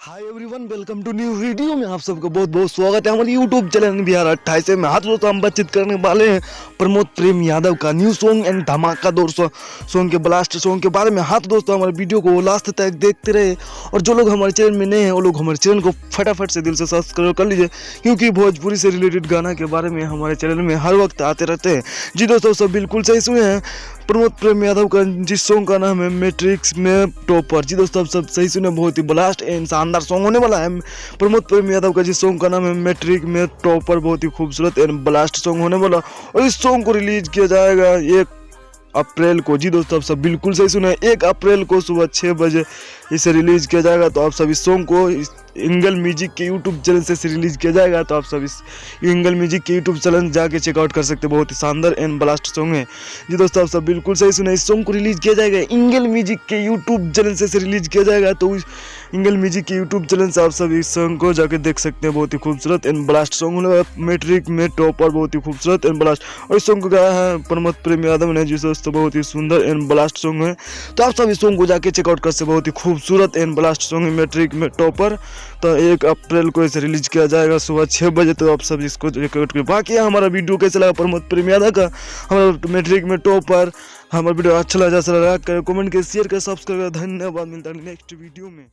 Hi everyone, welcome to new video में आप सबका बहुत बहुत स्वागत है हमारे यूट्यूब चैनल बिहार 28 में। आज दोस्तों हम बातचीत करने वाले हैं प्रमोद प्रेम यादव का न्यू सॉन्ग एंड धमाकेदार सॉन्ग के ब्लास्ट सॉन्ग के बारे में। हाँ तो दोस्तों हमारे वीडियो को लास्ट तक देखते रहे, और जो लोग हमारे चैनल में नए हैं वो लोग हमारे चैनल को फटाफट से दिल से सब्सक्राइब कर लीजिए, क्योंकि भोजपुरी से रिलेटेड गाना के बारे में हमारे चैनल में हर वक्त आते रहते हैं। जी दोस्तों, सब बिल्कुल सही सुने हैं। प्रमोद प्रेम यादव का जिस सॉन्ग का नाम है मैट्रिक्स में टॉपर। जी दोस्तों, आप सब सही सुने, बहुत ही ब्लास्ट एंड शानदार सॉन्ग होने वाला है। प्रमोद प्रेम यादव का जिस सॉन्ग का नाम है मैट्रिक में टॉपर, बहुत ही खूबसूरत एंड ब्लास्ट सॉन्ग होने वाला, और इस सॉन्ग को रिलीज किया जाएगा 1 अप्रैल को। जी दोस्तों, आप सब बिल्कुल सही सुने, 1 अप्रैल को सुबह 6 बजे इसे रिलीज किया जाएगा। तो आप सब इस सॉन्ग को इंगल म्यूजिक के यूट्यूब चैनल से रिलीज किया जाएगा। तो आप सब इस इंगल म्यूजिक के यूट्यूब चैनल जाके चेकआउट कर सकते हैं, बहुत ही शानदार एंड ब्लास्ट सॉन्ग है। जी दोस्तों, आप सब बिल्कुल सही सुने, इस सॉन्ग को रिलीज किया जाएगा इंगल म्यूजिक के यूट्यूब चैनल से रिलीज किया जाएगा। तो इंगल म्यूजिक के यूट्यूब चैनल से आप सब इस सॉन्ग को जाके देख सकते हैं, बहुत ही खूबसूरत एंड ब्लास्ट सॉन्ग होने वाला मैट्रिक में टॉपर, बहुत ही खूबसूरत एंड ब्लास्ट। और इस सॉन्ग को गाया है प्रमोद प्रेम यादव ने। जी दोस्तों, बहुत ही सुंदर एंड ब्लास्ट सॉन्ग है। तो आप सब इस सॉन्ग को जाके चेकआउट कर सकते, बहुत ही खूबसूरत एंड ब्लास्ट सॉन्ग है मैट्रिक में टॉपर। तो 1 अप्रैल को इसे रिलीज किया जाएगा सुबह 6 बजे। तो आप सब इसको चेकआउट करें। बाकी हमारा वीडियो कैसा लगा प्रमोद प्रेम यादव का, हमारा मैट्रिक में टॉपर, हमारा वीडियो अच्छा लगा, करें कमेंट के शेयर कर सब्सक्राइब कर। धन्यवाद, मिलता है नेक्स्ट वीडियो में।